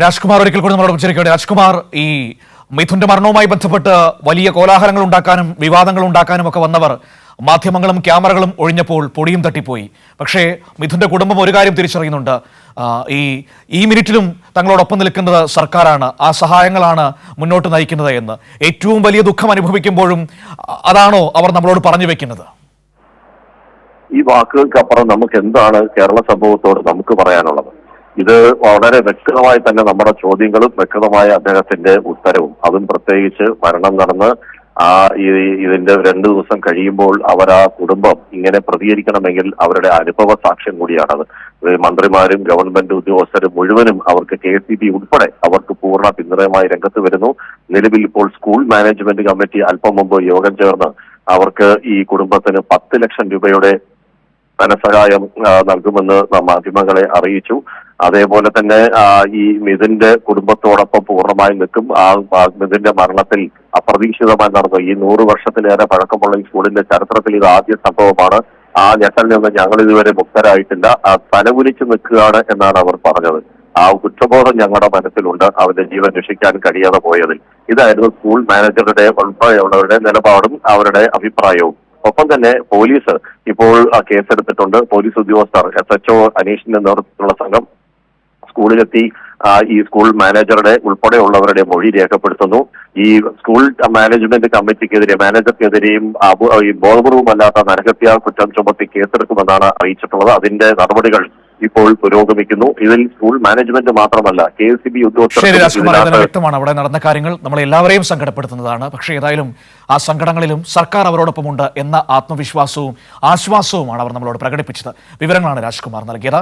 രാജ്കുമാർ ഒരിക്കൽ കൂടി നമ്മളോട് ഉച്ചരിക്കട്ടെ. രാജ്കുമാർ, ഈ മിഥുന്റെ മരണവുമായി ബന്ധപ്പെട്ട് വലിയ കോലാഹലങ്ങൾ ഉണ്ടാക്കാനും വിവാദങ്ങൾ ഉണ്ടാക്കാനും ഒക്കെ വന്നവർ മാധ്യമങ്ങളും ക്യാമറകളും ഒഴിഞ്ഞപ്പോൾ പൊടിയും തട്ടിപ്പോയി. പക്ഷേ മിഥുന്റെ കുടുംബം ഒരു കാര്യം തിരിച്ചറിയുന്നുണ്ട്, ഈ മിനിറ്റിലും തങ്ങളോടൊപ്പം നിൽക്കുന്നത് സർക്കാരാണ്, ആ സഹായങ്ങളാണ് മുന്നോട്ട് നയിക്കുന്നത് എന്ന്. ഏറ്റവും വലിയ ദുഃഖം അനുഭവിക്കുമ്പോഴും അതാണോ അവർ നമ്മളോട് പറഞ്ഞു വെക്കുന്നത്? ഈ വാക്കുകൾക്കപ്പുറം നമുക്ക് എന്താണ് കേരള സമൂഹത്തോട് നമുക്ക് പറയാനുള്ളത്? ഇത് വളരെ വ്യക്തമായി തന്നെ നമ്മുടെ ചോദ്യങ്ങളും വ്യക്തമായ അദ്ദേഹത്തിന്റെ ഉത്തരവും, അതും പ്രത്യേകിച്ച് മരണം നടന്ന് ഇതിന്റെ 2 ദിവസം കഴിയുമ്പോൾ അവർ ആ കുടുംബം ഇങ്ങനെ പ്രതികരിക്കണമെങ്കിൽ അവരുടെ അനുഭവ സാക്ഷ്യം കൂടിയാണത്. മന്ത്രിമാരും ഗവൺമെന്റ് ഉദ്യോഗസ്ഥരും മുഴുവനും അവർക്ക് KCB ഉൾപ്പെടെ അവർക്ക് പൂർണ്ണ പിന്തുണയുമായി രംഗത്ത് വരുന്നു. നിലവിൽ ഇപ്പോൾ സ്കൂൾ മാനേജ്മെന്റ് കമ്മിറ്റി അല്പം മുമ്പ് യോഗം ചേർന്ന് അവർക്ക് ഈ കുടുംബത്തിന് 10 ലക്ഷം രൂപയുടെ ധനസഹായം നൽകുമെന്ന് മാധ്യമങ്ങളെ അറിയിച്ചു. അതേപോലെ തന്നെ ഈ മിഥുന്റെ കുടുംബത്തോടൊപ്പം പൂർണ്ണമായി നിൽക്കും. മിഥുന്റെ മരണത്തിൽ അപ്രതീക്ഷിതമായി നടന്നു ഈ 100 വർഷത്തിലേറെ പഴക്കമുള്ള ഈ സ്കൂളിന്റെ ചരിത്രത്തിൽ ഇത് ആദ്യ സംഭവമാണ്. ആ ഞെട്ടലിൽ നിന്ന് ഞങ്ങൾ ഇതുവരെ മുക്തരായിട്ടില്ല, തലകുനിച്ചു നിൽക്കുകയാണ് എന്നാണ് അവർ പറഞ്ഞത്. ആ കുറ്റബോധം ഞങ്ങളുടെ മനസ്സിലുണ്ട്, അവന്റെ ജീവൻ രക്ഷിക്കാൻ കഴിയാതെ പോയതിൽ. ഇതായിരുന്നു സ്കൂൾ മാനേജറുടെ ഉൾപ്പെടെയുള്ളവരുടെ നിലപാടും അവരുടെ അഭിപ്രായവും. ഒപ്പം തന്നെ പോലീസ് ഇപ്പോൾ കേസെടുത്തിട്ടുണ്ട്. പോലീസ് ഉദ്യോഗസ്ഥർ SHO അനീഷിന്റെ നേതൃത്വത്തിലുള്ള സംഘം സ്കൂളിലെത്തി ഈ സ്കൂൾ മാനേജറുടെ ഉൾപ്പെടെയുള്ളവരുടെ മൊഴി രേഖപ്പെടുത്തുന്നു. ഈ സ്കൂൾ മാനേജ്മെന്റ് കമ്മിറ്റിക്കെതിരെ മാനേജർക്കെതിരെയും ഈ ബോധപൂർവമല്ലാത്ത നരഹത്യാ കുറ്റം ചുമത്തി കേസെടുക്കുമെന്നാണ് അറിയിച്ചിട്ടുള്ളത്. അതിന്റെ നടപടികൾ ഇപ്പോൾ പുരോഗമിക്കുന്നു. ഇതിൽ സ്കൂൾ മാനേജ്മെന്റ് മാത്രമല്ല KCB ഉദ്യോഗസ്ഥർ വ്യക്തമാണ് അവിടെ നടന്ന കാര്യങ്ങൾ നമ്മളെ എല്ലാവരെയും സങ്കടപ്പെടുത്തുന്നതാണ്. പക്ഷേ ഏതായാലും ആ സങ്കടങ്ങളിലും സർക്കാർ അവരോടൊപ്പമുണ്ട് എന്ന ആത്മവിശ്വാസവും ആശ്വാസവുമാണ് അവർ നമ്മളോട് പ്രകടിപ്പിച്ചത്. വിവരങ്ങളാണ് രാജ്കുമാർ നൽകിയത്.